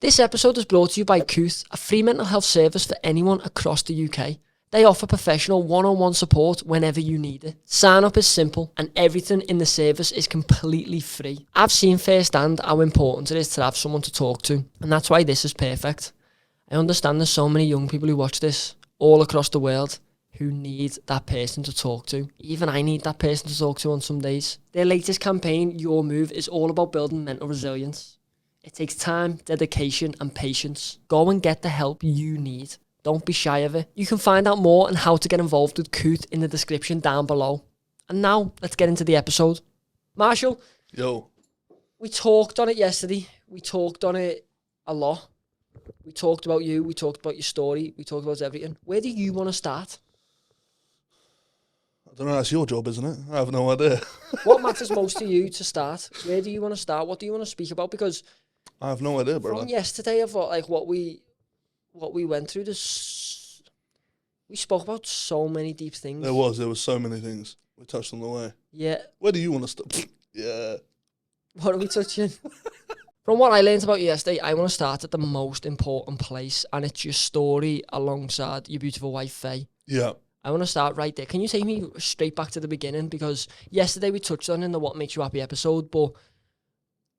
This episode is brought to you by Kooth, a free mental health service for anyone across the UK. They offer professional one-on-one support whenever you need it. Sign up is simple and everything in the service is completely free. I've seen firsthand how important it is to have someone to talk to, and that's why this is perfect. I understand there's so many young people who watch this all across the world who need that person to talk to. Even I need that person to talk to on some days. Their latest campaign, Your Move, is all about building mental resilience. It takes time, dedication and patience. Go and get the help you need. Don't be shy of it. You can find out more on how to get involved with Kooth in the description down below. And now, let's get into the episode. Marshall. Yo. We talked on it yesterday. We talked on it a lot. We talked about you. We talked about your story. We talked about everything. Where do you want to start? I don't know, that's your job, isn't it? I have no idea. What matters most to you to start? Where do you want to start? What do you want to speak about? Because I have no idea, bro. from yesterday, I thought like what we went through. This we spoke about so many deep things. There was so many things we touched on the way. Yeah. Where do you want to start? Yeah. What are we touching? From what I learned about you yesterday, I want to start at the most important place, and it's your story alongside your beautiful wife, Faye. Yeah. I want to start right there. Can you take me straight back to the beginning? Because yesterday we touched on in the What Makes You Happy episode, but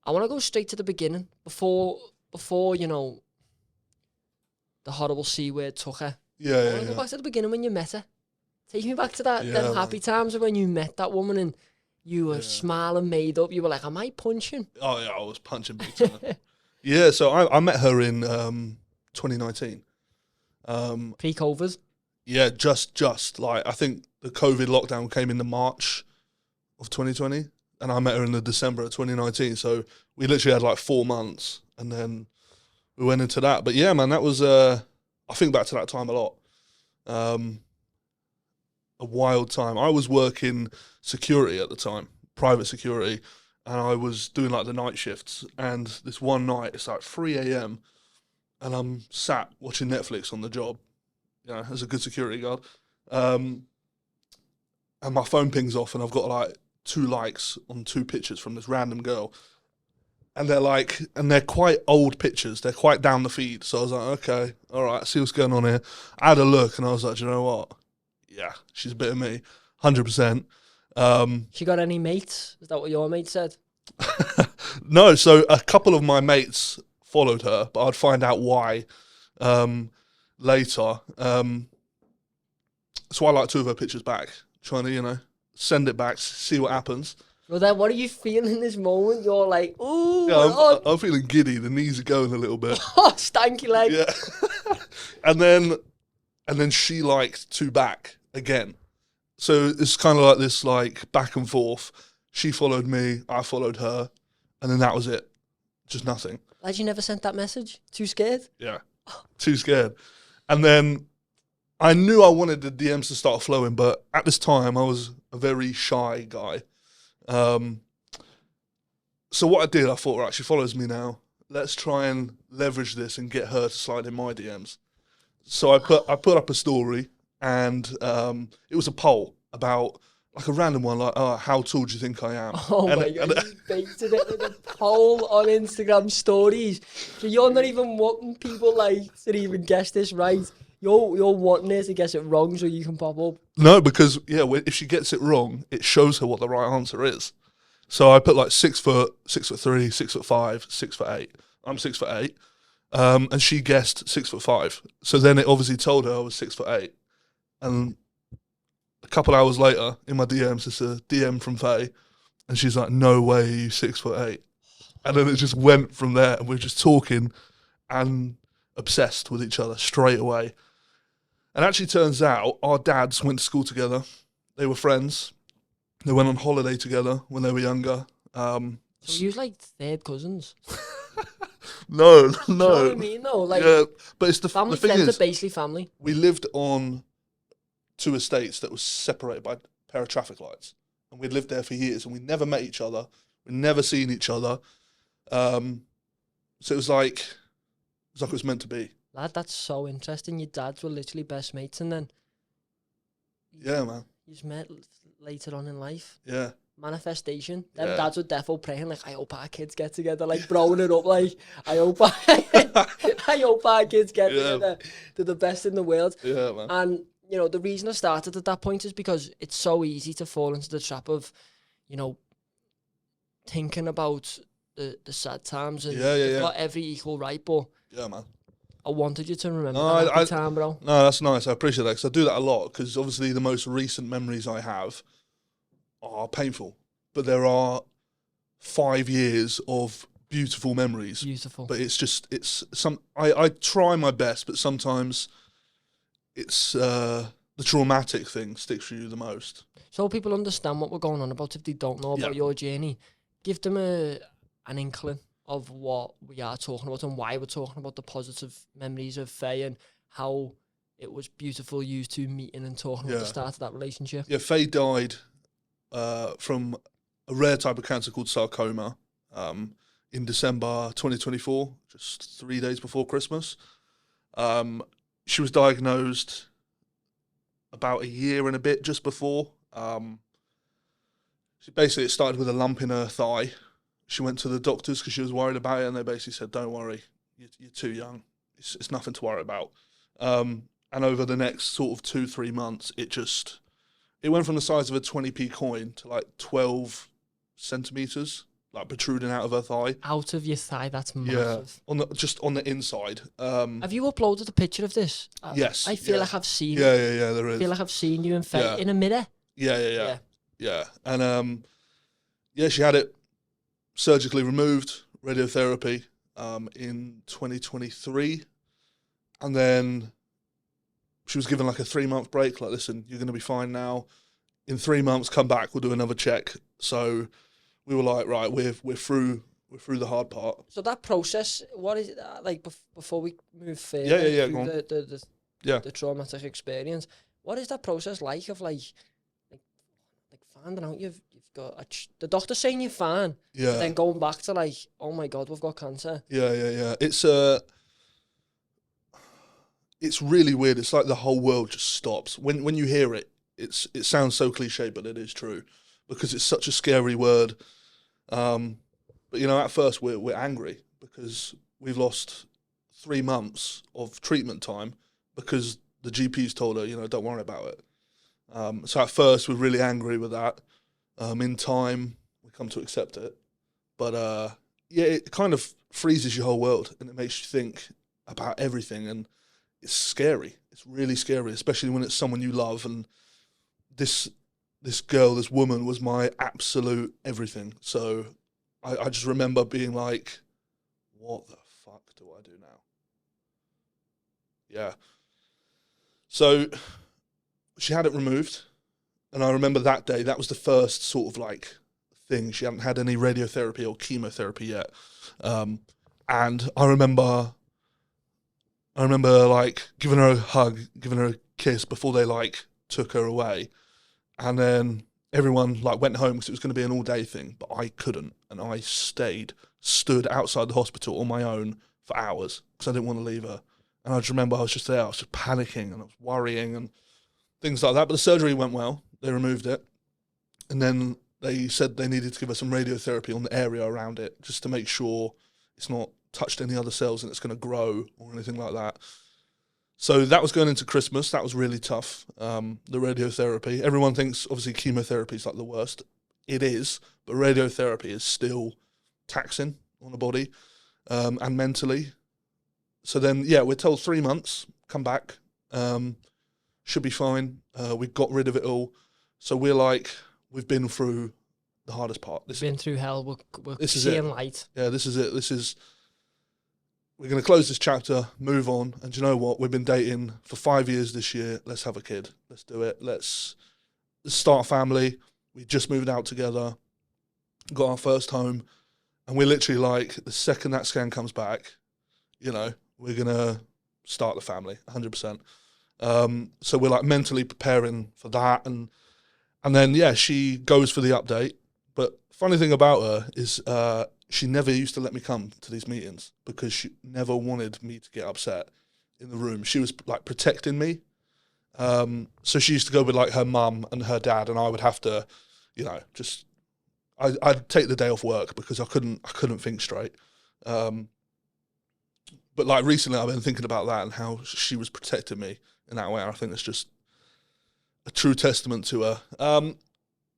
I want to go straight to the beginning before you know, the horrible C word took her. Yeah, I want to go back to the beginning when you met her. Take me back to them happy times of when you met that woman and you were smiling, made up. You were like, am I punching? Oh, yeah, I was punching big time. Yeah, so I met her in 2019. Pre-COVID? Yeah, just. Like, I think the COVID lockdown came in the March of 2020, and I met her in the December of 2019. So we literally had like 4 months, and then we went into that. But yeah, man, that was, I think back to that time a lot. A wild time. I was working security at the time, private security, and I was doing like the night shifts. And this one night, it's like 3 a.m., and I'm sat watching Netflix on the job, you know, as a good security guard. And my phone pings off, and I've got like 2 likes on 2 pictures from this random girl. And they're quite old pictures. They're quite down the feed. So I was like, okay, all right, see what's going on here. I had a look, and I was like, do you know what? Yeah, she's a bit of me, 100%. She got any mates? Is that what your mate said? No, so a couple of my mates followed her, but I'd find out why later. So I like 2 of her pictures back, trying to, you know, send it back, see what happens. Well, then, what are you feeling in this moment? You're like, ooh, yeah, I'm feeling giddy. The knees are going a little bit. Oh, stanky leg. Yeah. and then she liked 2 back again. So it's kind of like this, like, back and forth. She followed me, I followed her, and then that was it. Just nothing. Glad you never sent that message. Too scared? Yeah, too scared. And then I knew I wanted the DMs to start flowing, but at this time I was a very shy guy. So what I did, I thought, right, she follows me now. Let's try and leverage this and get her to slide in my DMs. So I put up a story, and it was a poll about, like, a random one, like, how tall do you think I am? Oh, my God, you baited it with a poll on Instagram stories. So you're not even wanting people, like, to even guess this right. You're wanting her to guess it wrong so you can pop up. No, because, yeah, if she gets it wrong, it shows her what the right answer is. So I put, like, 6 foot, 6'3", 6'5", 6'8". I'm 6'8". And she guessed 6'5". So then it obviously told her I was 6'8". And a couple hours later, in my DMs, it's a DM from Faye, and she's like, "No way, are you 6'8". And then it just went from there, and we're just talking and obsessed with each other straight away. And actually, turns out our dads went to school together. They were friends. They went on holiday together when they were younger. So you was like third cousins. No. You know what I mean? No, like, yeah, but it's the family thing friends is, are basically family. we lived on 2 estates that was separated by a pair of traffic lights, and we'd lived there for years, and we never met each other. We'd never seen each other. So it was like it was meant to be. Lad, that's so interesting. Your dads were literally best mates, and then Yeah, man. you just met later on in life. Yeah. manifestation. Them Yeah. dads were defo praying, like, I hope our kids get together, like, broing it up, like, I hope our kids get together. They're the best in the world. Yeah, man. And, you know, the reason I started at that point is because it's so easy to fall into the trap of, you know, thinking about the sad times, and they've got every equal right, but yeah, man. I wanted you to remember that happy time, bro. No, that's nice. I appreciate that, because I do that a lot, because obviously the most recent memories I have are painful, but there are 5 years of beautiful memories. Beautiful. But I try my best, but sometimes it's the traumatic thing sticks with you the most. So people understand what we're going on about if they don't know about your journey. Give them an inkling of what we are talking about and why we're talking about the positive memories of Faye and how it was beautiful you two meeting and talking about the start of that relationship. Yeah, Faye died from a rare type of cancer called sarcoma in December 2024, just 3 days before Christmas. She was diagnosed about a year and a bit just before. It started with a lump in her thigh. She went to the doctors because she was worried about it, and they basically said, don't worry, you're too young. It's nothing to worry about. And over the next sort of 2-3 months, it went from the size of a 20p coin to like 12 centimetres, like protruding out of her thigh. Out of your thigh, that's massive. Yeah, just on the inside. Have you uploaded a picture of this? Yes. I feel like I've seen there is. I feel like I've seen you and Faye in a mirror. Yeah. And she had it surgically removed, radiotherapy, in 2023. And then she was given like a 3-month break. Like, listen, you're going to be fine now. In 3 months, come back, we'll do another check. So we were like, right, we're through the hard part. So that process, what is it like before we move further? The traumatic experience. What is that process like of like finding out you've got the doctor saying you're fine, but then going back to like, oh my God, we've got cancer. Yeah. It's really weird. It's like the whole world just stops when you hear it. It sounds so cliche, but it is true, because it's such a scary word. But you know, at first we're angry because we've lost 3 months of treatment time because the GP's told her, you know, don't worry about it. So at first we're really angry with that. In time we come to accept it, but it kind of freezes your whole world and it makes you think about everything, and it's scary. It's really scary, especially when it's someone you love. And this woman was my absolute everything. So I just remember being like, what the fuck do I do now? Yeah. So she had it removed. And I remember that day, that was the first sort of like thing. She hadn't had any radiotherapy or chemotherapy yet. And I remember like giving her a hug, giving her a kiss before they like took her away. And then everyone like went home because it was going to be an all-day thing, but I couldn't. And I stood outside the hospital on my own for hours because I didn't want to leave her. And I just remember I was just there, I was just panicking and I was worrying and things like that. But the surgery went well. They removed it. And then they said they needed to give her some radiotherapy on the area around it just to make sure it's not touched any other cells and it's going to grow or anything like that. So that was going into Christmas. That was really tough, the radiotherapy. Everyone thinks, obviously, chemotherapy is like the worst. It is, but radiotherapy is still taxing on the body and mentally. So then, we're told 3 months, come back, should be fine. We got rid of it all. So we're like, we've been through the hardest part. We've been through hell. We're this is seeing it. light. Yeah, this is it. We're going to close this chapter, move on. And do you know what? We've been dating for 5 years this year. Let's have a kid. Let's do it. Let's start a family. We just moved out together, got our first home. And we're literally like, the second that scan comes back, you know, we're going to start the family, 100%. So we're like mentally preparing for that. And then, she goes for the update. But funny thing about her is she never used to let me come to these meetings because she never wanted me to get upset in the room. She was like protecting me. So she used to go with like her mum and her dad, and I would have to, you know, just I'd take the day off work because I couldn't think straight. But like recently, I've been thinking about that and how she was protecting me in that way. I think it's just a true testament to her.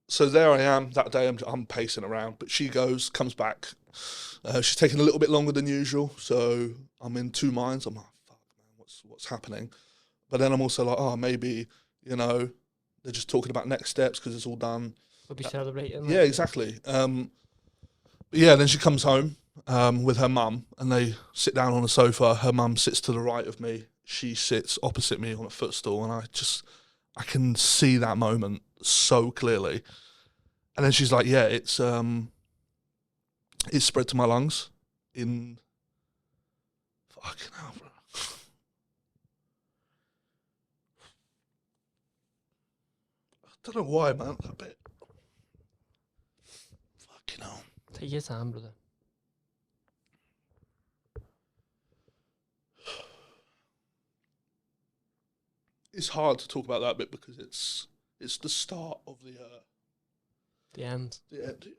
So there I am that day. I'm pacing around, but she comes back. She's taking a little bit longer than usual, so I'm in two minds. I'm like, fuck, man, what's happening? But then I'm also like, oh, maybe they're just talking about next steps because it's all done. We'll be celebrating. Yeah, exactly. But yeah, then she comes home with her mum, and they sit down on the sofa. Her mum sits to the right of me. She sits opposite me on a footstool, and I can see that moment so clearly. And then she's like, yeah, it's spread to my lungs in fucking hell, bro. I don't know why, man, that bit. Fucking hell. Take your time, brother. It's hard to talk about that bit because it's the start of the end. The end.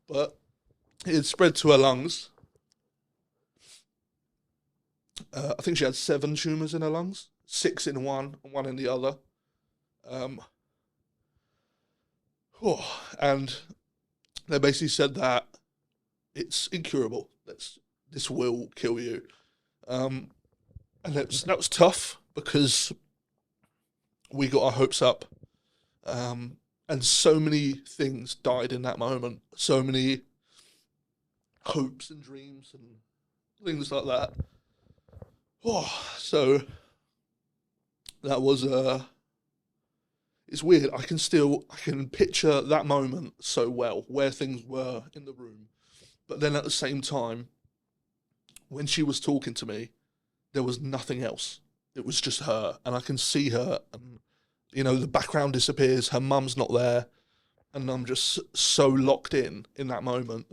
But it spread to her lungs. I think she had 7 tumours in her lungs, 6 in one and 1 in the other. And they basically said that it's incurable. This will kill you. And that was tough because we got our hopes up. And so many things died in that moment. So many hopes and dreams and things like that. So that was it's weird. I can picture that moment so well, where things were in the room. But then at the same time, when she was talking to me, there was nothing else. It was just her, and I can see her, and the background disappears. Her mum's not there, and I'm just so locked in that moment.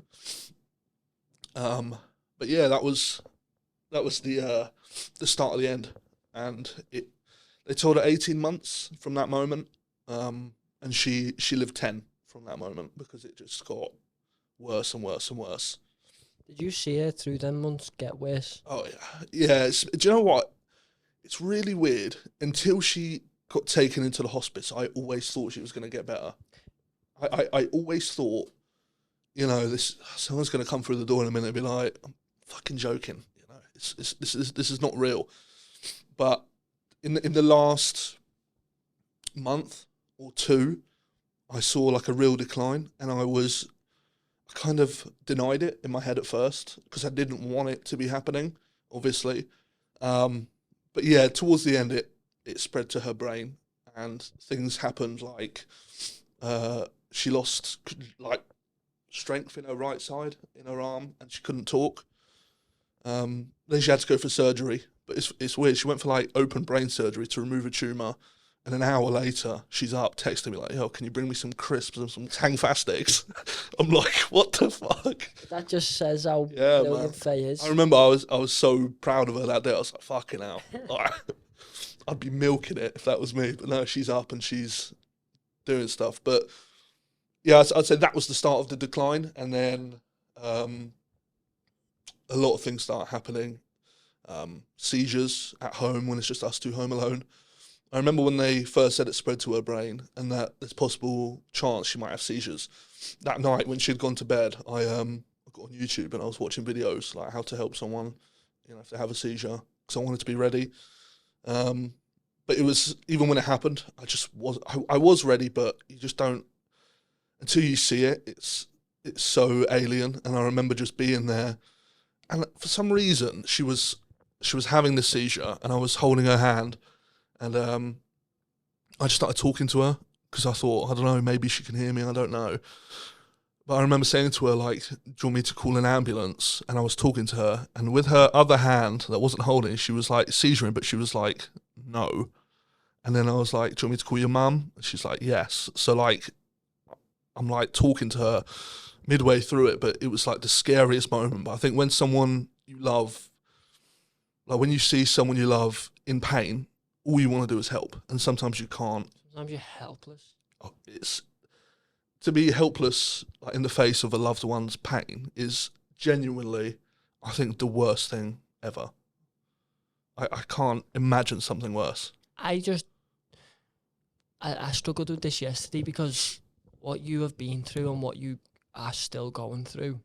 But yeah, that was the start of the end, and they told her 18 months from that moment, and she lived 10 from that moment because it just got worse and worse and worse. Did you see her through them months get worse? Oh yeah. Do you know what? It's really weird. Until she got taken into the hospice, I always thought she was going to get better. I always thought, someone's going to come through the door in a minute and be like, I'm fucking joking. This is not real. But in the last month or two, I saw like a real decline, and I kind of denied it in my head at first because I didn't want it to be happening, obviously. But yeah, towards the end, it spread to her brain, and things happened like she lost like strength in her right side, in her arm, and she couldn't talk. Then she had to go for surgery, but it's weird. She went for like open brain surgery to remove a tumour, and an hour later, she's up texting me like, yo, can you bring me some crisps and some Tang Fastics? I'm like, what the fuck? That just says how brilliant Faye is. I remember I was so proud of her that day. I was like, fucking hell. I'd be milking it if that was me. But no, she's up and she's doing stuff. But yeah, I'd say that was the start of the decline. And then a lot of things start happening. Seizures at home when it's just us two home alone. I remember when they first said it spread to her brain and that there's possible chance she might have seizures. That night when she'd gone to bed, I got on YouTube and I was watching videos like how to help someone, if they have a seizure, because I wanted to be ready. But it was, even when it happened, I was ready, but you just don't, until you see it, it's so alien. And I remember just being there, and for some reason she was having the seizure, and I was holding her hand. And I just started talking to her because I thought, I don't know, maybe she can hear me, I don't know. But I remember saying to her, like, do you want me to call an ambulance? And I was talking to her, and with her other hand that wasn't holding, she was like seizuring, but she was like, no. And then I was like, do you want me to call your mum? And she's like, yes. So like, I'm like talking to her midway through it, but it was like the scariest moment. But I think when someone you love, like when you see someone you love in pain, all you want to do is help, and sometimes you can't. Sometimes you're helpless. Oh, it's to be helpless like, in the face of a loved one's pain is genuinely, I think, the worst thing ever. I can't imagine something worse. I struggled with this yesterday because what you have been through and what you are still going through,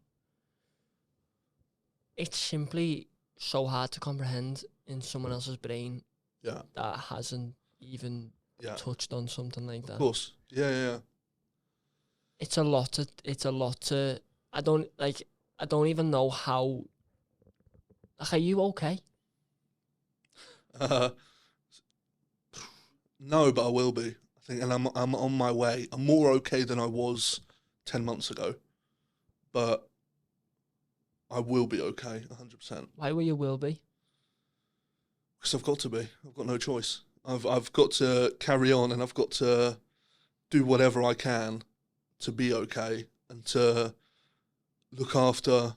it's simply so hard to comprehend in someone else's brain that hasn't even touched on something like that. Of course. Yeah. It's a lot to I don't even know how. Like, are you okay? No, but I will be. I think, and I'm on my way. I'm more okay than I was 10 months ago, but I will be okay, 100%. Why will you will be? Because I've got to be. I've got no choice. I've got to carry on, and I've got to do whatever I can to be okay and to look after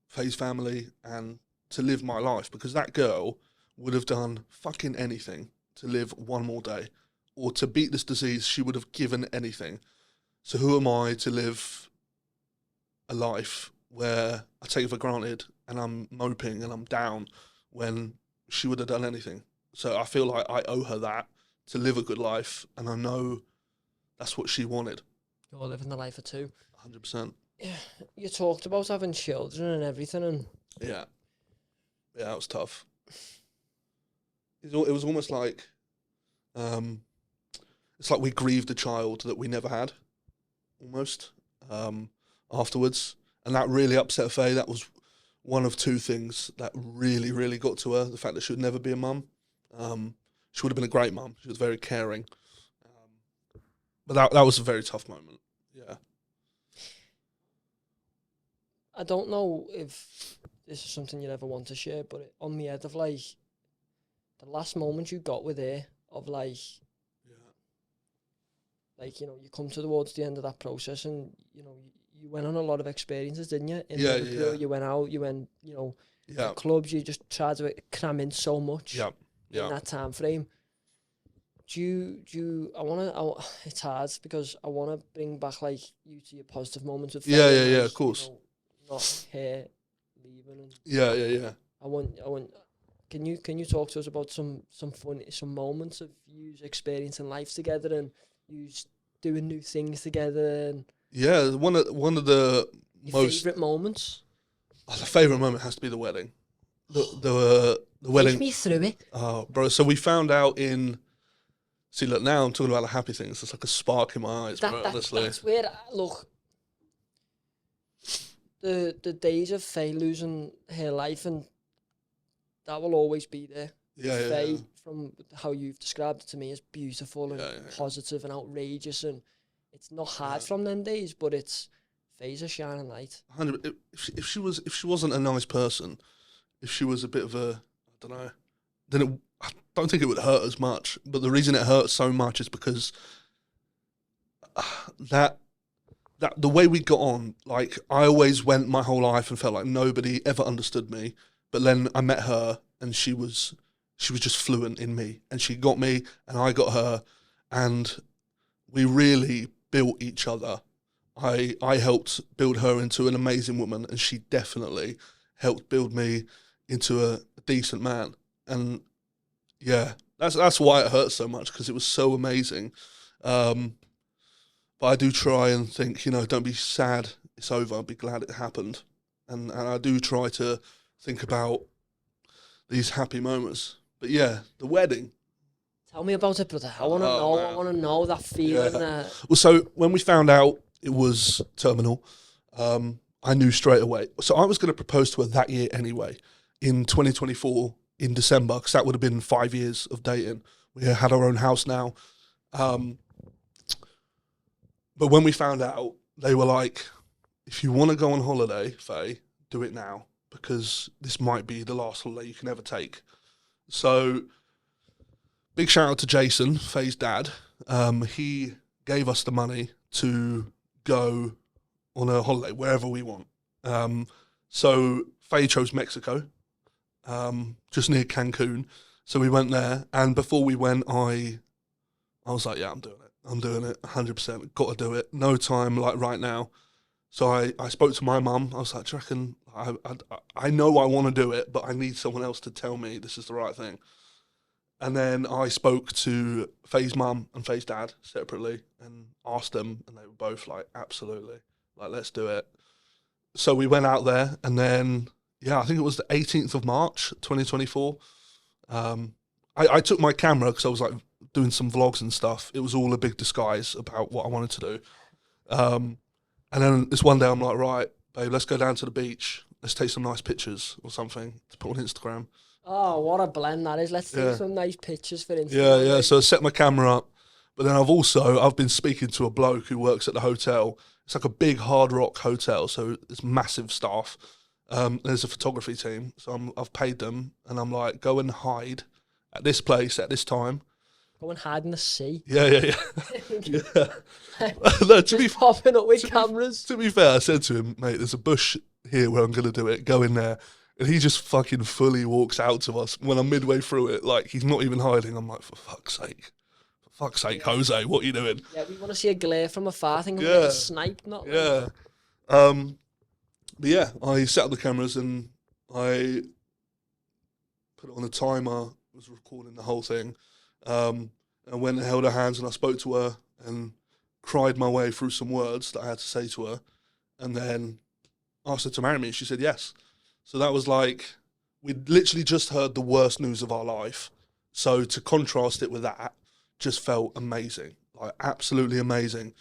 Faye's family and to live my life, because that girl would have done fucking anything to live one more day, or to beat this disease. She would have given anything. So who am I to live a life where I take it for granted and I'm moping and I'm down when she would have done anything? So I feel like I owe her that, to live a good life, and I know that's what she wanted. You're living the life of two. 100%. Yeah, you talked about having children and everything, and Yeah, it was tough. It was almost like, it's like we grieved a child that we never had, almost, afterwards. And that really upset Faye. That was one of two things that really, really got to her. The fact that she would never be a mum. She would have been a great mum. She was very caring. But that was a very tough moment. Yeah. I don't know if this is something you'd ever want to share, but on the head of like the last moment you got with her, of like, like, you know, you come towards the end of that process, and you know you went on a lot of experiences, didn't you? In Liverpool, you went out, you went, you know, to clubs. You just tried to cram in so much in that time frame. Do you? It's hard because I want to bring back like you to your positive moments with Faye, yeah, of course. You know, not her leaving. And Yeah. I want. Can you talk to us about some moments of you experiencing life together and you doing new things together? And yeah, one of the most favourite moments. The favourite moment has to be the wedding. The wedding. Take me through it. Oh, bro! So we found out in. See, look, now I'm talking about the happy things. It's like a spark in my eyes, bro, honestly. That's where, look, the days of Faye losing her life, and that will always be there. Faye, from how you've described it to me, is beautiful and positive and outrageous, and it's not hard from them days, but Faye's a shining light. 100. If she wasn't a nice person, if she was a bit of a, I don't know, then I don't think it would hurt as much. But the reason it hurts so much is because that the way we got on, like, I always went my whole life and felt like nobody ever understood me. But then I met her, and she was just fluent in me, and she got me, and I got her, and we really built each other. I helped build her into an amazing woman, and she definitely helped build me into a decent man. And yeah, that's why it hurts so much, because it was so amazing. But I do try and think, you know, don't be sad it's over, be glad it happened. And I do try to think about these happy moments. But yeah, the wedding. Tell me about it, brother. I want to know. Man. I want to know that feeling. Well, so when we found out it was terminal, I knew straight away. So I was going to propose to her that year anyway, in 2024, in December, because that would have been 5 years of dating. We had our own house now. But when we found out, they were like, if you want to go on holiday, Faye, do it now, because this might be the last holiday you can ever take. So big shout out to Jason, Faye's dad. He gave us the money to go on a holiday wherever we want. So Faye chose Mexico, just near Cancun. So we went there, and before we went, I was like, yeah, I'm doing it. I'm doing it 100%. Got to do it. No time like right now. So I spoke to my mum. I was like, do you reckon, I know I want to do it, but I need someone else to tell me this is the right thing. And then I spoke to Faye's mum and Faye's dad separately and asked them, and they were both like, absolutely, like, let's do it. So we went out there, and then, I think it was the 18th of March, 2024. I took my camera because I was like doing some vlogs and stuff. It was all a big disguise about what I wanted to do. And then this one day I'm like, right, babe, let's go down to the beach. Let's take some nice pictures or something to put on Instagram. Oh, what a blend that is. Let's take some nice pictures for Instagram. Yeah. So I set my camera up. But then I've been speaking to a bloke who works at the hotel. It's like a big Hard Rock hotel, so it's massive staff. There's a photography team, so I've paid them, and I'm like, go and hide at this place at this time. Go and hide in the sea. Yeah. No, Popping up with cameras. To be fair, I said to him, mate, there's a bush here where I'm going to do it. Go in there. And he just fucking fully walks out to us when I'm midway through it. Like, he's not even hiding. I'm like, for fuck's sake. Jose, what are you doing? Yeah, we want to see a glare from afar. I think I'm getting sniped, not yeah. But yeah, I set up the cameras and I put it on a timer, was recording the whole thing. I went and held her hands and I spoke to her and cried my way through some words that I had to say to her, and then asked her to marry me. She said yes. So that was like, we'd literally just heard the worst news of our life. So to contrast it with that just felt amazing, like absolutely amazing.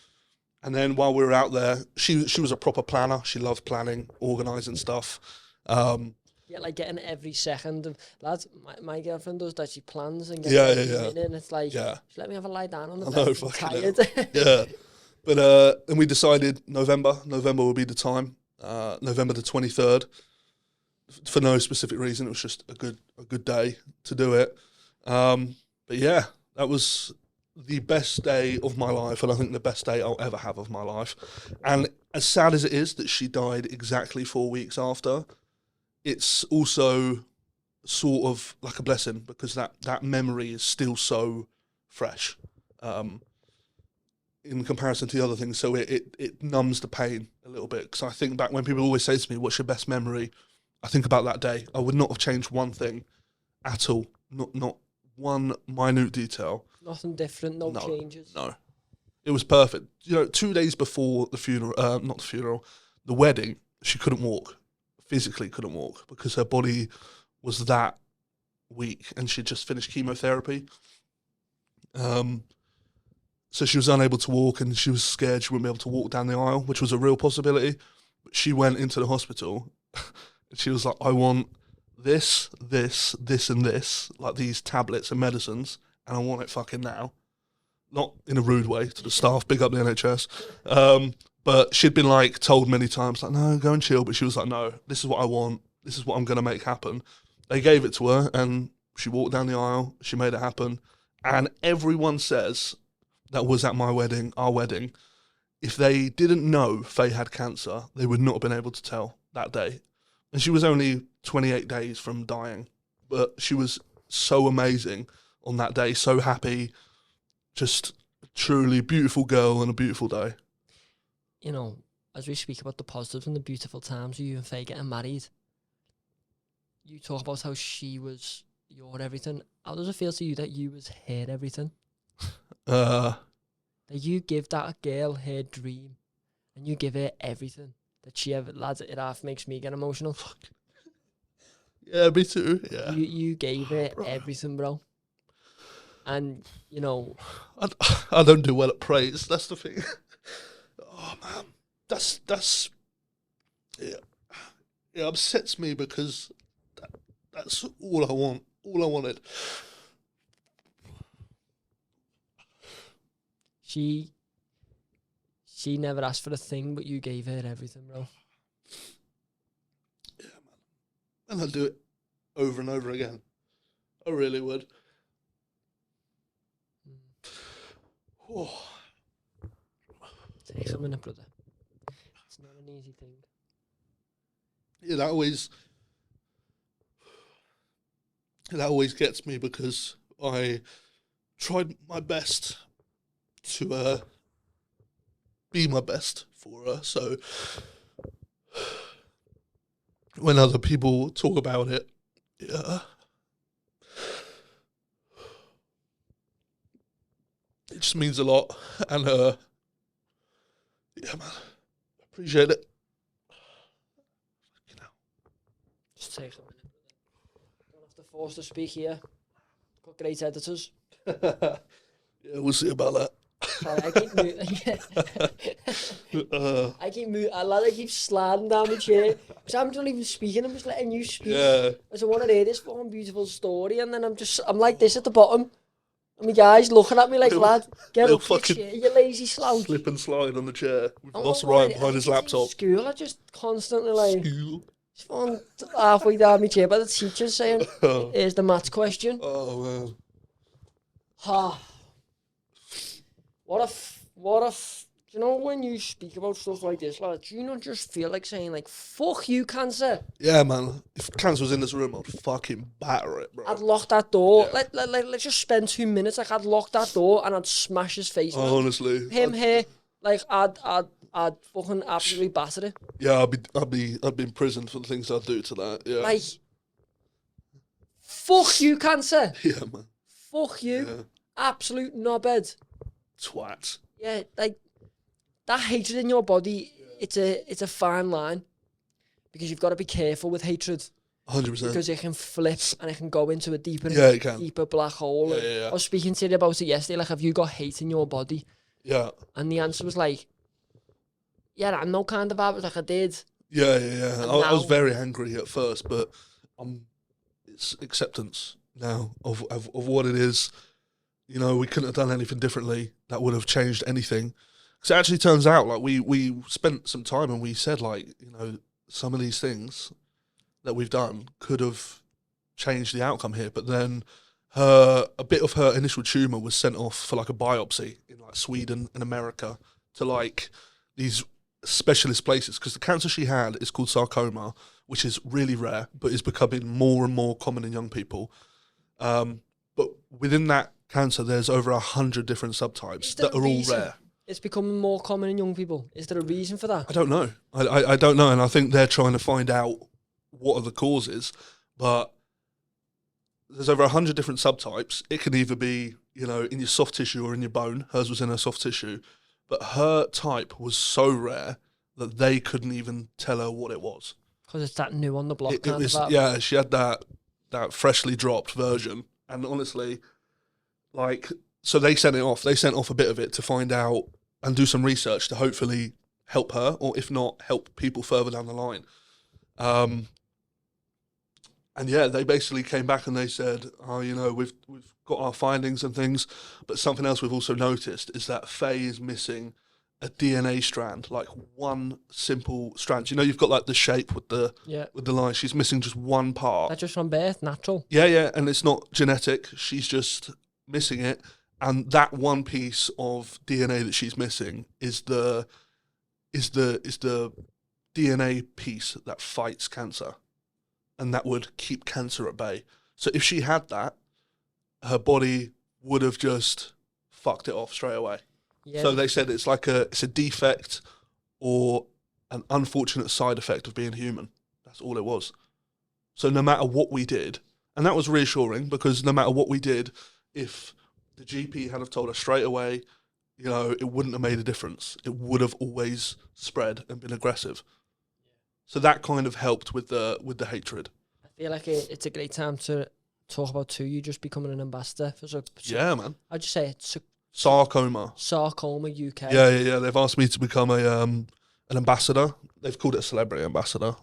And then while we were out there, she was a proper planner. She loved planning, organising stuff. Yeah, like getting every second of lads. My girlfriend does that. She plans and gets yeah. and it's like, yeah. just let me have a lie down on the I bed. know, I'm fucking tired. Yeah, but and we decided November will be the time. November the 23rd, for no specific reason. It was just a good day to do it. But yeah, that was the best day of my life, and I think the best day I'll ever have of my life. And as sad as it is that she died exactly 4 weeks after, it's also sort of like a blessing because that memory is still so fresh in comparison to the other things. So it numbs the pain a little bit. Because I think back when people always say to me, what's your best memory? I think about that day. I would not have changed one thing at all. Not one minute detail. Nothing different, no changes. No. It was perfect. 2 days before the funeral, not the funeral, the wedding, she couldn't walk. Physically couldn't walk because her body was that weak and she'd just finished chemotherapy. So she was unable to walk and she was scared she wouldn't be able to walk down the aisle, which was a real possibility. But she went into the hospital and she was like, I want this, and this, like these tablets and medicines, and I want it fucking now. Not in a rude way to the staff, big up the NHS. But she'd been like told many times, like, no, go and chill. But she was like, no, this is what I want. This is what I'm going to make happen. They gave it to her and she walked down the aisle. She made it happen. And everyone says that was at my wedding, our wedding. If they didn't know Faye had cancer, they would not have been able to tell that day. And she was only 28 days from dying. But she was so amazing on that day, so happy. Just a truly beautiful girl and a beautiful day. As we speak about the positives and the beautiful times of you and Faye getting married, you talk about how she was your everything. How does it feel to you that you was her everything? That you give that girl her dream and you give her everything that she ever... Lads, it half makes me get emotional. Yeah, me too, yeah. You gave her everything, bro. And, I don't do well at praise, that's the thing. Oh, man. That's yeah. It upsets me because that's all I want. All I wanted. She never asked for a thing, but you gave her everything, bro. Yeah, man. And I'd do it over and over again. I really would. Oh. Take some in it, brother. It's not an easy thing. Yeah, that always gets me because I tried my best to be my best for her. So when other people talk about it, yeah, it just means a lot. And yeah, man, appreciate it. Just take a minute. Don't have to force to speak here. Got great editors. Yeah, we'll see about that. Sorry, I keep moving. I keep sliding down the chair because I'm not even speaking. I'm just letting you speak. Yeah. Because I want to hear this fucking beautiful story, and then I'm like this at the bottom. And my guys looking at me like, lad, get up your chair, you lazy slouch. Slip and slide on the chair with I Ross don't know Ryan why behind his in laptop. School, I just constantly like School. just fucking halfway down my chair, but the teacher's saying, "Here's the maths question." Oh man. Ha. What if, you know, when you speak about stuff like this, like, do you not just feel like saying, like, fuck you, cancer? Yeah, man. If cancer was in this room, I'd fucking batter it, bro. I'd lock that door. Yeah. Let's just spend 2 minutes. Like, I'd lock that door and I'd smash his face. Oh, honestly. Him here, like, I'd fucking absolutely batter it. Yeah, I'd be in prison for the things I'd do to that. Yeah. Like, fuck you, cancer. Yeah, man. Fuck you. Yeah. Absolute knobhead. Twat. Yeah, like, that hatred in your body, it's a fine line. Because you've got to be careful with hatred. 100%. Because it can flip and it can go into a deeper black hole. Yeah. I was speaking to you about it yesterday, like, have you got hate in your body? Yeah. And the answer was like, yeah, I'm no kind of bad. Like, I did. Yeah. And I was very angry at first, but it's acceptance now of what it is. You know, we couldn't have done anything differently that would have changed anything. Because it actually turns out, like, we spent some time and we said, like, you know, some of these things that we've done could have changed the outcome here. But then a bit of her initial tumour was sent off for, like, a biopsy in, like, Sweden and America to, like, these specialist places. Because the cancer she had is called sarcoma, which is really rare, but is becoming more and more common in young people. But within that cancer, there's over 100 different subtypes that are all rare. It's becoming more common in young people. Is there a reason for that? I don't know. I don't know, and I think they're trying to find out what are the causes. But there's over 100 different subtypes. It can either be, you know, in your soft tissue or in your bone. Hers was in her soft tissue. But her type was so rare that they couldn't even tell her what it was. Because it's that new on the block It was, yeah, she had that freshly dropped version. And honestly, like, so they sent it off. They sent off a bit of it to find out and do some research to hopefully help her, or if not, help people further down the line. And yeah, they basically came back and they said, oh, you know, we've got our findings and things, but something else we've also noticed is that Faye is missing a DNA strand, like one simple strand. You know, you've got like the shape with the line. She's missing just one part. That's just from birth, natural. Yeah, and it's not genetic. She's just missing it, and that one piece of DNA that she's missing is the DNA piece that fights cancer, and that would keep cancer at bay. So if she had that, her body would have just fucked it off straight away. Yeah. So they said it's a defect or an unfortunate side effect of being human. That's all it was. So no matter what we did, and that was reassuring, because no matter what we did, if the GP had have told us straight away, you know, it wouldn't have made a difference. It would have always spread and been aggressive. So that kind of helped with the hatred. I feel like it's a great time to talk about you just becoming an ambassador for yeah, man. I'd just say it's Sarcoma UK. Yeah. They've asked me to become an ambassador. They've called it a celebrity ambassador.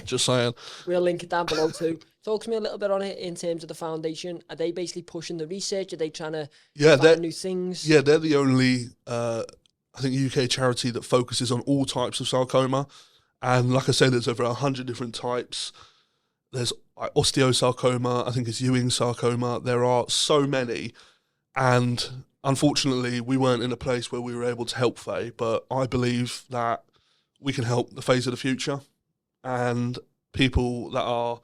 Just saying. We'll link it down below too. Talk to me a little bit on it in terms of the foundation. Are they basically pushing the research? Are they trying to find new things? Yeah, they're the only, I think, UK charity that focuses on all types of sarcoma. And like I said, there's over 100 different types. There's osteosarcoma, I think it's Ewing sarcoma. There are so many. And unfortunately, we weren't in a place where we were able to help Faye. But I believe that we can help the Fays of the future. And people that are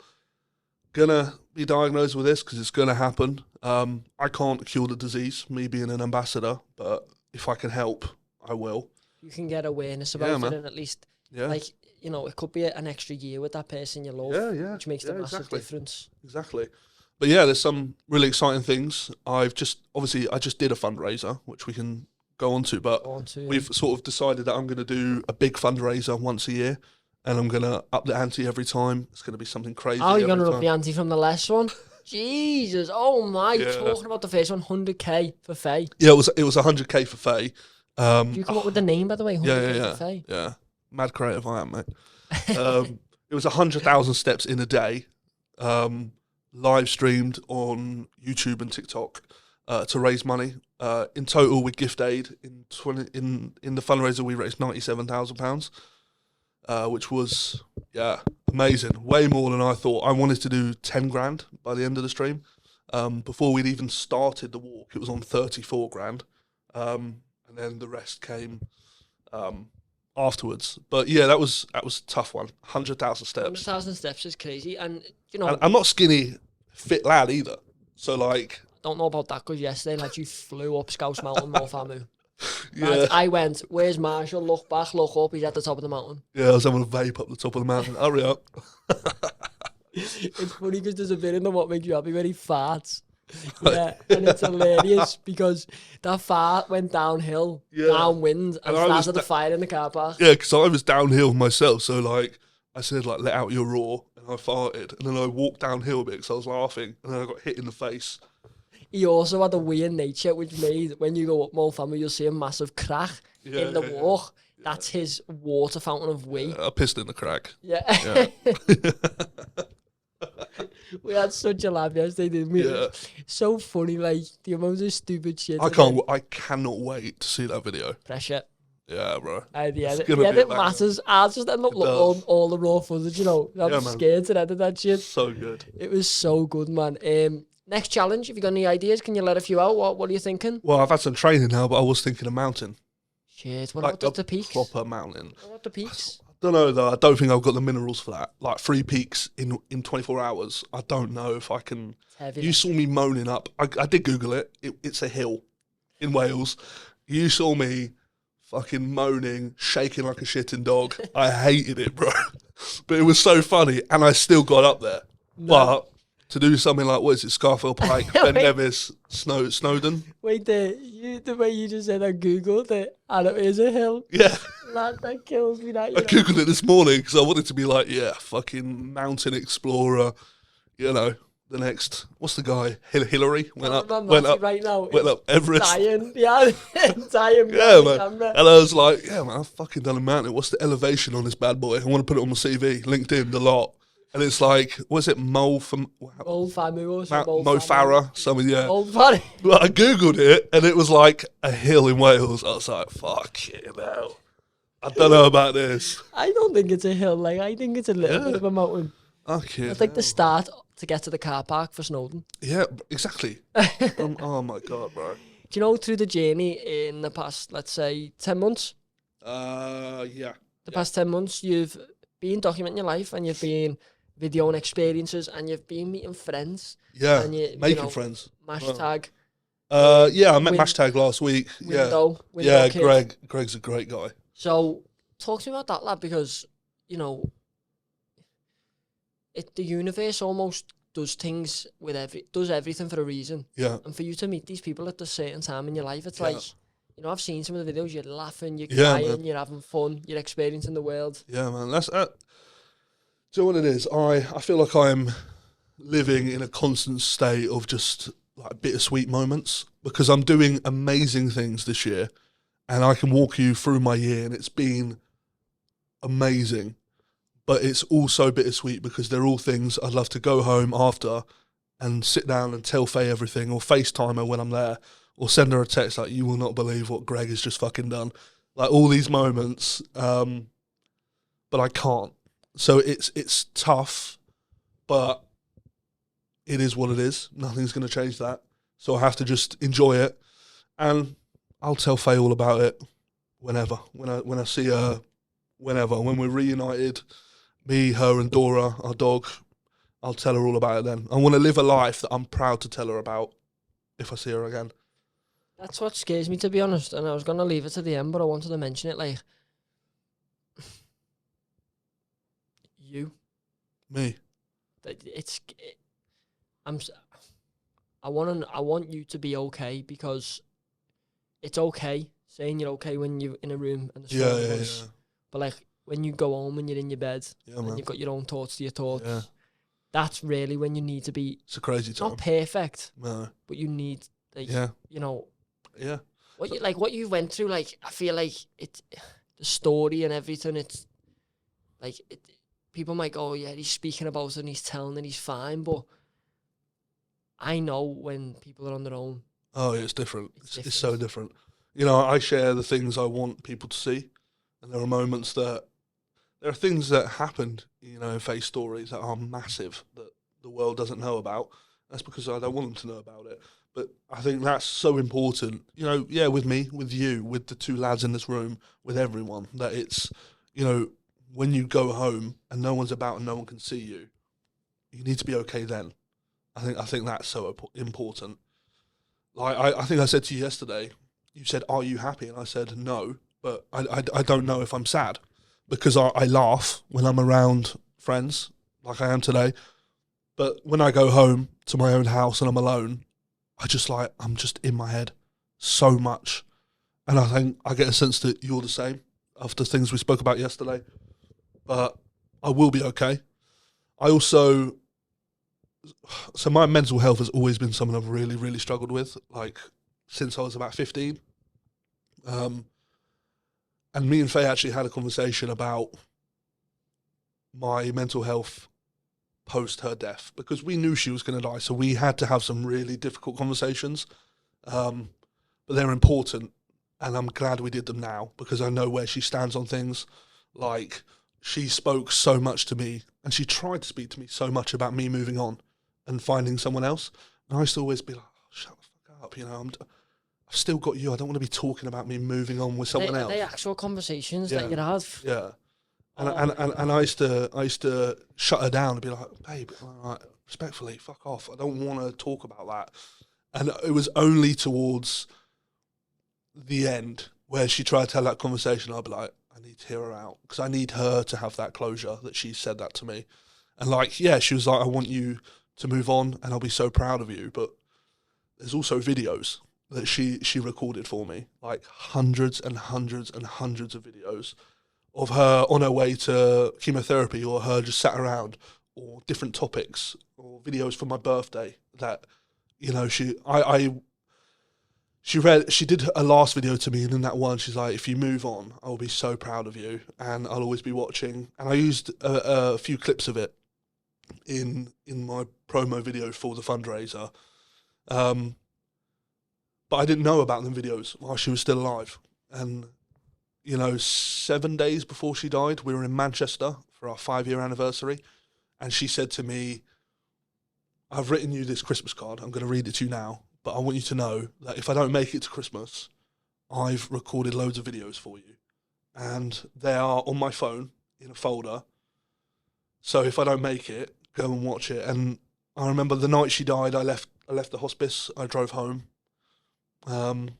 gonna be diagnosed with this because it's going to happen. I can't cure the disease, me being an ambassador, but if I can help, I will. You can get awareness about it, and at least, like, you know, it could be an extra year with that person you love, which makes a massive difference. Exactly. But yeah, there's some really exciting things. I just did a fundraiser, which we can go on to, but we've sort of decided that I'm going to do a big fundraiser once a year, and I'm going to up the ante every time. It's going to be something crazy. Oh, you're going to up the ante from the last one? Jesus, oh my, talking about the first one, 100k for Faye. Yeah, it was 100k for Faye. Did you come up with the name, by the way? 100k for Faye? Yeah, mad creative I am, mate. It was 100,000 steps in a day, live streamed on YouTube and TikTok to raise money. In total, with Gift Aid, in the fundraiser, we raised £97,000, which was, amazing. Way more than I thought. I wanted to do 10 grand by the end of the stream. Before we'd even started the walk, it was on 34 grand. And then the rest came afterwards. But yeah, that was a tough one. 100,000 steps. 100,000 steps is crazy. And, you know, I'm not skinny, fit lad either. So, like... Don't know about that, because yesterday, like, you flew up Scouse Mountain, More Famu. Yeah. I went, where's Marshall? Look back, look up, he's at the top of the mountain. Yeah, I was having a vape up the top of the mountain. Hurry up. It's funny because there's a bit in the What Makes You Happy where he farts. Yeah, and it's hilarious because that fart went downhill, downwind, and started a fire in the car park. Yeah, because I was downhill myself, so like I said, like, let out your roar, and I farted, and then I walked downhill a bit because I was laughing, and then I got hit in the face. He also had a weird nature, which made when you go up Mole Family, you'll see a massive crack in the walk. Yeah. That's his water fountain of wee. I pissed in the crack. Yeah. We had such a laugh yesterday, didn't we? Yeah. So funny, like, the amount of stupid shit. I cannot wait to see that video. Pressure. Yeah, bro. The edit matters. I just end up looking all the raw footage, you know. I'm scared to edit that shit. So good. It was so good, man. Next challenge, if you got any ideas, can you let a few out? What are you thinking? Well, I've had some training now, but I was thinking a mountain. Shit, what about the peaks? Proper mountain. What about the peaks? I don't know, though. I don't think I've got the minerals for that. Like 3 peaks in 24 hours. I don't know if I can. You saw me moaning up. I did Google it. It's a hill in Wales. You saw me fucking moaning, shaking like a shitting dog. I hated it, bro. But it was so funny, and I still got up there. No. But to do something like, what is it, Scarfell Pike, Ben Nevis, Snowdon? Wait, the way you just said I Googled it, and it is a hill. Yeah. That kills me. I Googled it this morning because I wanted to be like, fucking mountain explorer, you know, the next, what's the guy? Hillary? Went up Everest. Dying, dying. Yeah, man. And I was like, man, I've fucking done a mountain. What's the elevation on this bad boy? I want to put it on my CV, LinkedIn, the lot. And it's like, what is it, Mo Farah, something, yeah. Old Farah. Well, I Googled it, and it was like a hill in Wales. I was like, fuck it, hell. I don't know about this. I don't think it's a hill. Like, I think it's a little bit of a mountain. Okay. It's like the start to get to the car park for Snowdon. Yeah, exactly. Oh my God, bro. Do you know, through the journey in the past, let's say, 10 months? Yeah. The past 10 months, you've been documenting your life, and you've been videoing experiences, and you've been meeting friends. Yeah, and making friends. Hashtag. I met Hashtag last week. Window Kid. Greg's a great guy. So, talk to me about that, lad, because, you know, the universe almost does things does everything for a reason. Yeah. And for you to meet these people at a certain time in your life, it's like, you know, I've seen some of the videos, you're laughing, you're crying, man. You're having fun, you're experiencing the world. Yeah, man. That's do you know what it is? I feel like I'm living in a constant state of just like bittersweet moments because I'm doing amazing things this year, and I can walk you through my year, and it's been amazing. But it's also bittersweet because they're all things I'd love to go home after and sit down and tell Faye everything, or FaceTime her when I'm there, or send her a text like, you will not believe what Greg has just fucking done. Like all these moments, but I can't. So it's tough, but it is what it is. Nothing's going to change that. So I have to just enjoy it. And I'll tell Faye all about it whenever. When I see her, whenever. When we're reunited, me, her and Dora, our dog, I'll tell her all about it then. I want to live a life that I'm proud to tell her about if I see her again. That's what scares me, to be honest. And I was gonna leave it to the end, but I wanted to mention it. Like, you, Me. I want you to be okay, because it's okay saying you're okay when you're in a room and there's four of us. But like when you go home and you're in your bed and you've got your own thoughts to your thoughts, that's really when you need to be. It's a crazy time. Not perfect, no, but you need, like, you know, what you went through. Like, I feel like the story and everything. It's like people might go, oh, yeah, he's speaking about it and he's telling and he's fine, but I know when people are on their own. Oh, it's different. It's so different. You know, I share the things I want people to see, and there are things that happened, you know, in Faye's stories that are massive that the world doesn't know about. That's because I don't want them to know about it. But I think that's so important, you know, with me, with you, with the two lads in this room, with everyone, that it's, you know, when you go home and no one's about and no one can see you, you need to be okay then. I think that's so important. Like, I think I said to you yesterday, you said, are you happy? And I said, no, but I don't know if I'm sad, because I laugh when I'm around friends, like I am today. But when I go home to my own house and I'm alone, I'm just in my head so much. And I think I get a sense that you're the same after things we spoke about yesterday. But I will be okay. So my mental health has always been something I've really, really struggled with, like since I was about 15. And me and Faye actually had a conversation about my mental health post her death, because we knew she was going to die. So we had to have some really difficult conversations. But they're important. And I'm glad we did them now, because I know where she stands on things. Like, she spoke so much to me, and she tried to speak to me so much about me moving on and finding someone else. And I used to always be like, oh, shut the fuck up, you know, I've still got you. I don't want to be talking about me moving on with someone else. They actual conversations that you have. Yeah. And I used to shut her down and be like, babe, like, respectfully, fuck off. I don't want to talk about that. And it was only towards the end where she tried to have that conversation. I'd be like, I need to hear her out, because I need her to have that closure that she said that to me. And like, yeah, she was like, I want you to move on and I'll be so proud of you. But there's also videos that she recorded for me, like hundreds and hundreds and hundreds of videos of her on her way to chemotherapy, or her just sat around, or different topics, or videos for my birthday that, you know, she did a last video to me, and in that one she's like, if you move on, I'll be so proud of you and I'll always be watching. And I used a few clips of it in my promo video for the fundraiser. But I didn't know about them videos while she was still alive. And, you know, 7 days before she died, we were in Manchester for our 5-year anniversary. And she said to me, I've written you this Christmas card. I'm going to read it to you now. But I want you to know that if I don't make it to Christmas, I've recorded loads of videos for you. And they are on my phone in a folder. So if I don't make it, go and watch it. And I remember the night she died, I left the hospice. I drove home. And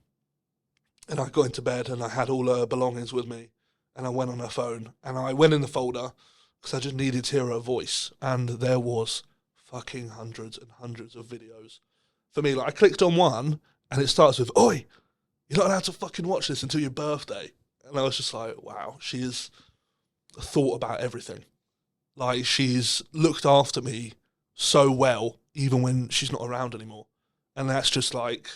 I got into bed and I had all her belongings with me. And I went on her phone. And I went in the folder because I just needed to hear her voice. And there was fucking hundreds and hundreds of videos. For me, like, I clicked on one and it starts with, oi, you're not allowed to fucking watch this until your birthday. And I was just like, wow, she has thought about everything. Like, she's looked after me so well, even when she's not around anymore. And that's just like,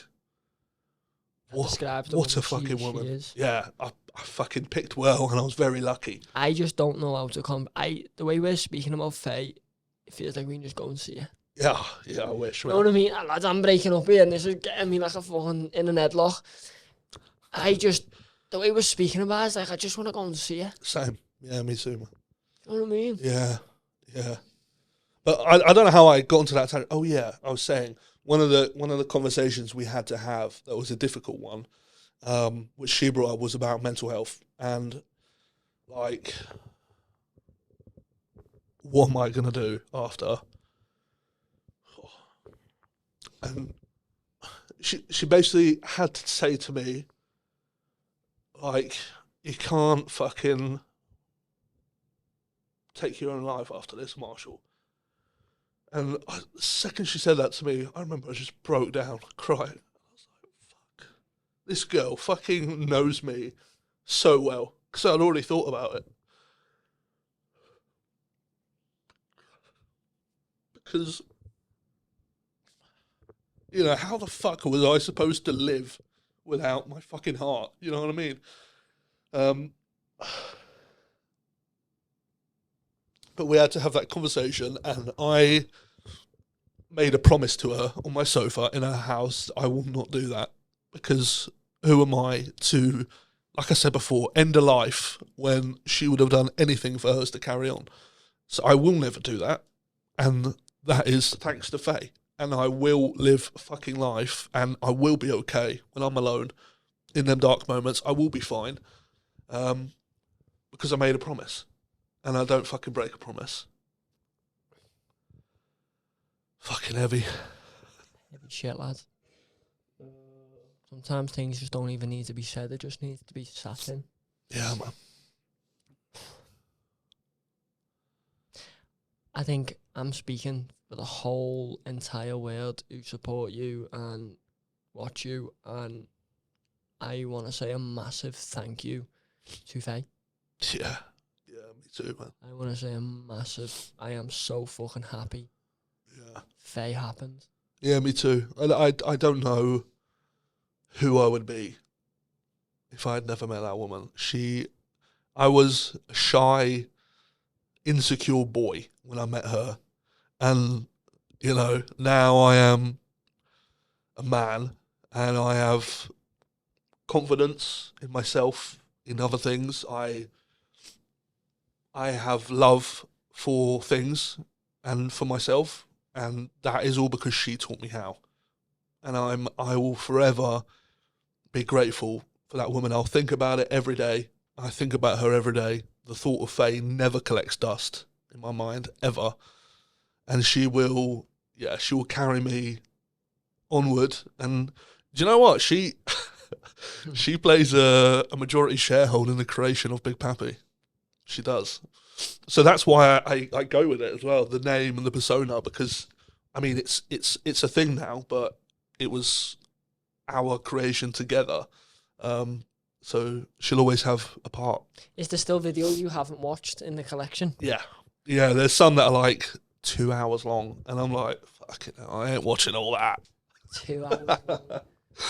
what a fucking woman. Yeah, I fucking picked well, and I was very lucky. I just don't know how to the way we're speaking about Faye, it feels like we can just go and see her. Yeah, I wish. You know what I mean? Lads, I'm breaking up here and this is getting me like a fucking in an headlock. The way we're speaking about it is like, I just want to go and see her. Same. Yeah, me too, man. You know what I mean? Yeah. But I don't know how I got into that tangent. Oh yeah, I was saying one of the conversations we had to have that was a difficult one, which she brought up, was about mental health and like, what am I gonna do after? And she basically had to say to me, like, you can't fucking take your own life after this, Marshall. And the second she said that to me, I remember I just broke down, cried. I was like, fuck. This girl fucking knows me so well, because I'd already thought about it. Because, you know, how the fuck was I supposed to live without my fucking heart? You know what I mean? But we had to have that conversation, and I made a promise to her on my sofa in her house. I will not do that, because who am I to, like I said before, end a life when she would have done anything for hers to carry on? So I will never do that, and that is thanks to Faye. And I will live fucking life, and I will be okay when I'm alone. In them dark moments, I will be fine, because I made a promise, and I don't fucking break a promise. Fucking heavy. Heavy shit, lad. Sometimes things just don't even need to be said, it just needs to be sat in. Yeah, man. I think I'm speaking for the whole entire world who support you and watch you, and I want to say a massive thank you to Faye. Yeah, me too, man. I want to say a massive, I am so fucking happy. Yeah. Faye happened. Yeah, me too. I don't know who I would be if I had never met that woman. I was a shy, insecure boy when I met her. And, you know, now I am a man, and I have confidence in myself, in other things. I have love for things and for myself, and that is all because she taught me how. And I will forever be grateful for that woman. I'll think about it every day. I think about her every day. The thought of Faye never collects dust in my mind, ever. And she will carry me onward. And do you know what? She plays a majority shareholder in the creation of Big Papi. She does. So that's why I go with it as well, the name and the persona, because, I mean, it's a thing now, but it was our creation together. So she'll always have a part. Is there still video you haven't watched in the collection? Yeah. Yeah, there's some that are like 2 hours long, and I'm like, fucking hell, I ain't watching all that. 2 hours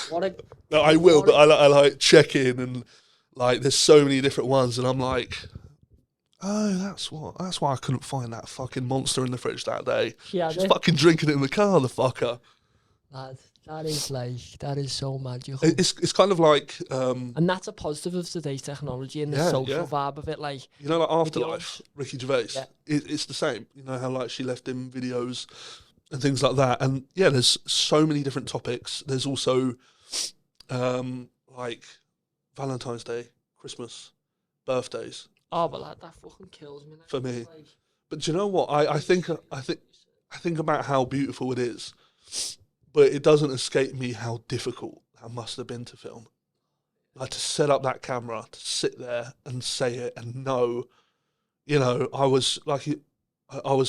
long. No, I will, but I like check in, and like there's so many different ones, and I'm like, oh, that's why I couldn't find that fucking monster in the fridge that day. Yeah, she's fucking drinking it in the car, the fucker. Lad, that is so magical. It's kind of like, and that's a positive of today's technology and the social vibe of it. Like, you know, like Afterlife, videos. Ricky Gervais. Yeah. It's the same. You know how like she left him videos and things like that. And yeah, there's so many different topics. There's also like Valentine's Day, Christmas, birthdays. Oh, but that fucking kills me. For me. Like, but do you know what? I think about how beautiful it is, but it doesn't escape me how difficult that must have been to film. Like, to set up that camera, to sit there and say it and know, you know, I was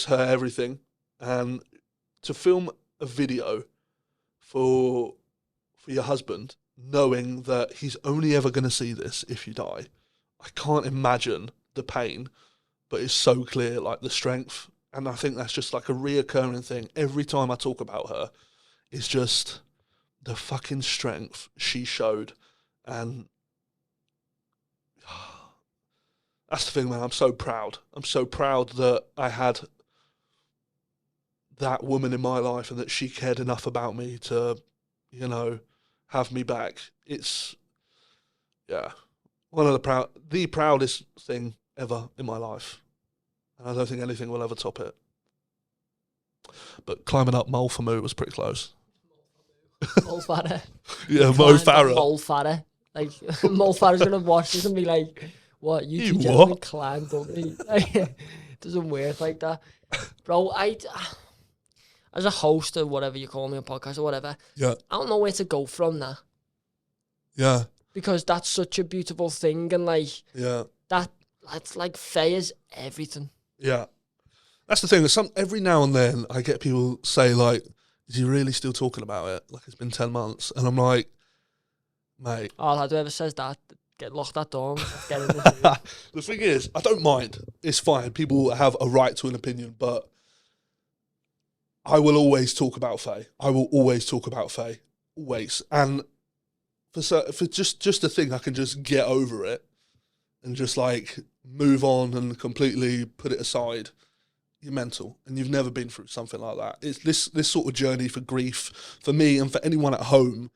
her everything. And to film a video for your husband, knowing that he's only ever going to see this if you die, I can't imagine the pain, but it's so clear, like the strength. And I think that's just like a reoccurring thing. Every time I talk about her, it's just the fucking strength she showed. And that's the thing, man. I'm so proud. I'm so proud that I had that woman in my life and that she cared enough about me to, you know, have me back. It's, yeah, one of the proudest thing ever in my life. And I don't think anything will ever top it. But climbing up Mole Famu was pretty close. Mo Farah. Yeah, Mo Farah. Mo Farah. Like, Mo Farah's going to watch this and be like, what, you two gentlemen climbed up me? Like, it doesn't work like that. Bro, I as a host or whatever you call me, a podcast or whatever, Yeah. I don't know where to go from that. Yeah. Because that's such a beautiful thing, and like Yeah. that's like Faye is everything. Yeah. That's the thing. Every now and then I get people say like, is he really still talking about it? Like it's been 10 months. And I'm like, mate. All lad, whoever says that, get locked that door. Get in the The thing is, I don't mind. It's fine. People have a right to an opinion, but I will always talk about Faye. I will always talk about Faye. Always. And for just a thing, I can just get over it and just like move on and completely put it aside. You're mental, and you've never been through something like that. It's this sort of journey for grief, for me and for anyone at home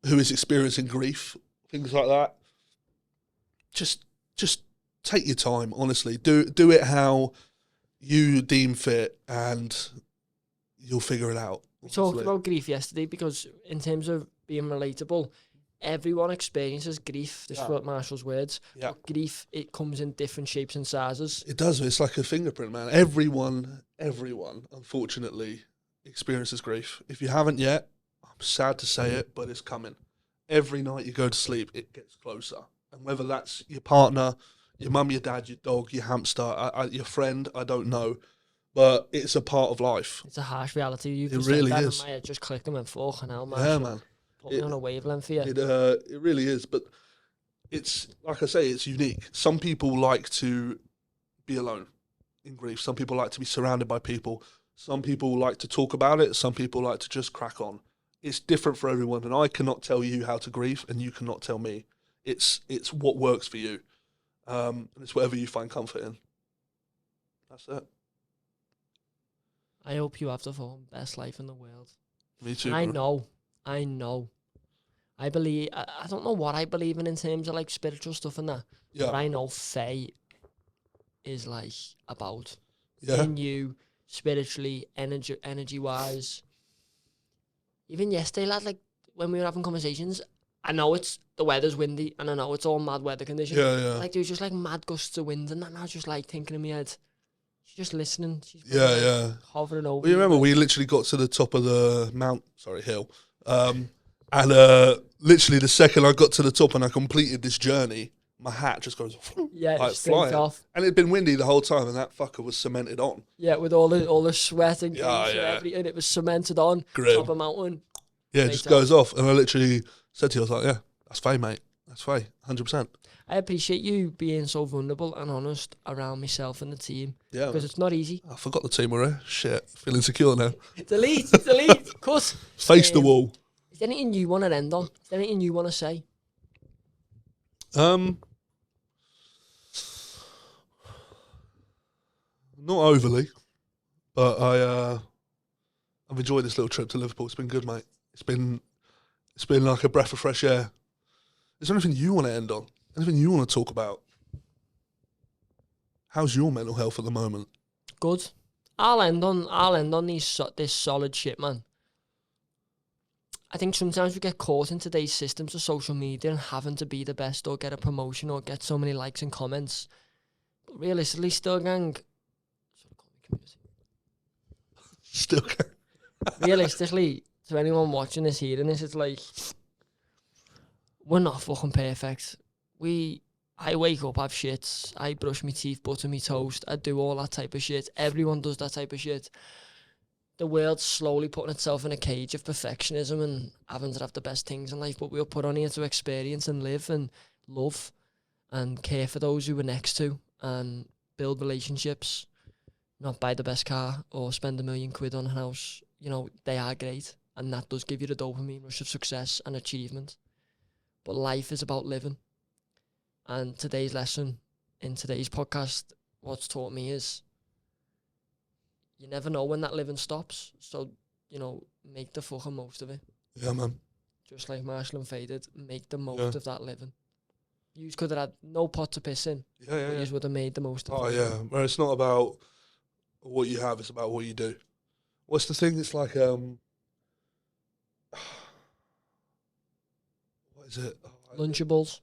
who is experiencing grief, things like that. Just take your time, honestly. Do it how you deem fit, and you'll figure it out. We talked about grief yesterday because in terms of being relatable, everyone experiences grief. This is what Marshall's words. Yeah. But grief, it comes in different shapes and sizes. It does. It's like a fingerprint, man. Everyone, unfortunately, experiences grief. If you haven't yet, I'm sad to say it, but it's coming. Every night you go to sleep, it gets closer. And whether that's your partner, your mum, your dad, your dog, your hamster, your friend, I don't know. But it's a part of life. It's a harsh reality. You It really that is. And my head just clicked and went, fucking hell, Marshall. Yeah, man. Put me on a wavelength here. It really is. But it's, like I say, it's unique. Some people like to be alone in grief. Some people like to be surrounded by people. Some people like to talk about it. Some people like to just crack on. It's different for everyone, and I cannot tell you how to grieve, and you cannot tell me. It's what works for you, and it's whatever you find comfort in. That's it. I hope you have the fucking best life in the world. Me too. And bro. I know. I believe, I don't know what I believe in terms of like spiritual stuff and that. Yeah. But I know Faye is like about Yeah. in you spiritually, energy wise. Even yesterday, lad, like when we were having conversations, I know it's the weather's windy and I know it's all mad weather conditions. Yeah, yeah. Like there was just like mad gusts of wind and that, and I was just like thinking in my head, she's just listening. She's Yeah. hovering over. Well, you remember we literally got to the top of the hill, and literally the second I got to the top and I completed this journey, my hat just goes yeah, like straight flying. off. And it'd been windy the whole time, and that fucker was cemented on. Yeah, with all the sweat and grease and yeah. everything, it was cemented on Grim. top of mountain. Yeah, it Straight just off. goes off, and I literally said to you, I was like, "Yeah, that's Faye, mate. That's Faye, 100%." I appreciate you being so vulnerable and honest around myself and the team Yeah, because it's not easy. I forgot the team were here. Shit, feeling secure now. Delete. Cut. Face the wall. Is there anything you want to end on? Is there anything you want to say? Not overly, but I've enjoyed this little trip to Liverpool. It's been good, mate. It's been like a breath of fresh air. Is there anything you want to end on? Anything you want to talk about? How's your mental health at the moment? Good. I'll end on this solid shit, man. I think sometimes we get caught in today's systems of social media and having to be the best or get a promotion or get so many likes and comments. But realistically, still gang. Still can. Realistically, to anyone watching this, hearing this, it's like we're not fucking perfect. I wake up, have shits, I brush my teeth, butter my toast, I do all that type of shit. Everyone does that type of shit. The world's slowly putting itself in a cage of perfectionism and having to have the best things in life, but we were put on here to experience and live and love and care for those who we're next to and build relationships, not buy the best car or spend £1 million on a house. You know, they are great and that does give you the dopamine rush of success and achievement. But life is about living. And today's lesson in today's podcast, what's taught me is you never know when that living stops. So, you know, make the fucking most of it. Yeah, man. Just like Marshall and Faye did, make the most of that living. You could have had no pot to piss in. Yeah. You would have made the most of it. Oh, yeah. Well, it's not about what you have, it's about what you do. What's the thing? It's like, what is it? Lunchables.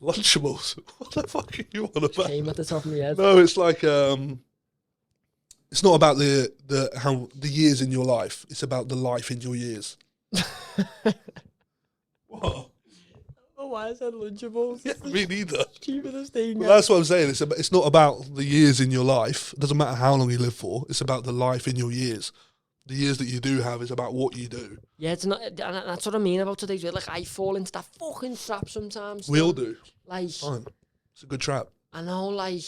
Lunchables. What the fuck are you on about? Came at the top of my head. No, it's like It's not about the years in your life. It's about the life in your years. What? Oh, why is that Lunchables? Yeah, me neither. Stupidest thing. Well, that's what I'm saying. It's not about the years in your life. It doesn't matter how long you live for. It's about the life in your years. The years that you do have is about what you do. Yeah, it's not, and that's what I mean about today's video. Like, I fall into that fucking trap sometimes. We all do. Like, Fine. It's a good trap. I know, like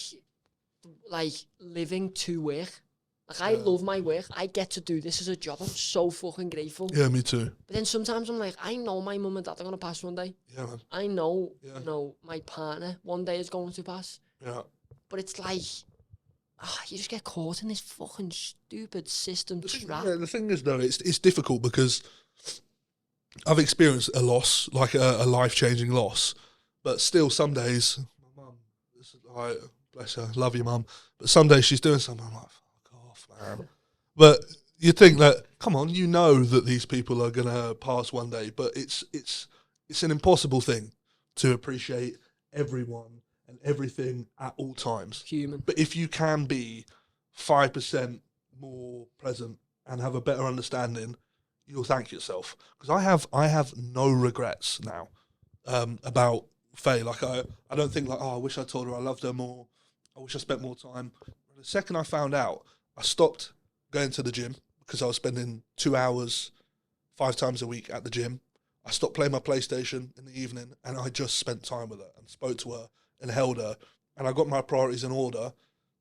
living to work. Like, I love my work. I get to do this as a job. I'm so fucking grateful. Yeah, me too. But then sometimes I'm like, I know my mum and dad are going to pass one day. Yeah, man. I know, you know, my partner one day is going to pass. Yeah. But it's like, you just get caught in this fucking stupid system trap. Yeah, the thing is, though, it's difficult because I've experienced a loss, like a life-changing loss. But still, some days, my mum, bless her, love you, mum. But some days she's doing something, I'm like, fuck off, man. But you think that, come on, you know that these people are going to pass one day, but it's an impossible thing to appreciate everyone and everything at all times. Human. But if you can be 5% more present and have a better understanding, you'll thank yourself. Because I have no regrets now about Faye. Like I don't think like, I wish I told her I loved her more. I wish I spent more time. The second I found out, I stopped going to the gym because I was spending 2 hours 5 times a week at the gym. I stopped playing my PlayStation in the evening and I just spent time with her and spoke to her and held her, and I got my priorities in order,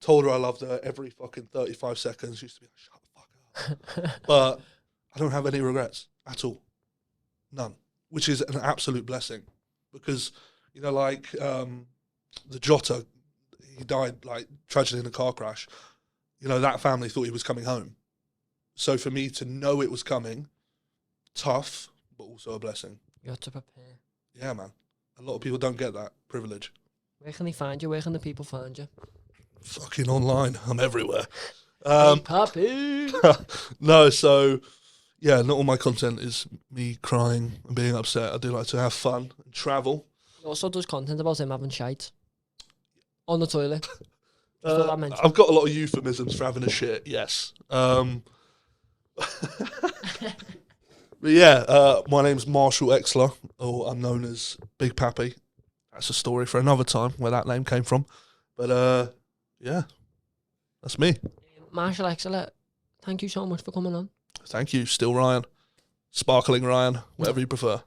told her I loved her every fucking 35 seconds. She used to be like, shut the fuck up. But I don't have any regrets at all. None. Which is an absolute blessing. Because, you know, like the Jota, he died like tragically in a car crash. You know, that family thought he was coming home. So for me to know it was coming, tough, but also a blessing. You have to prepare. Yeah, man. A lot of people don't get that privilege. Where can they find you? Where can the people find you? Fucking online. I'm everywhere. Big Papi. No, so, yeah, not all my content is me crying and being upset. I do like to have fun and travel. He also does content about him having shite. On the toilet. I've got a lot of euphemisms for having a shit, yes. But yeah, my name's Marshall Exler, or I'm known as Big Papi. That's a story for another time where that name came from. But yeah, that's me. Marshall Exler, thank you so much for coming on. Thank you, Stillryan, Sparkling Ryan, whatever you prefer.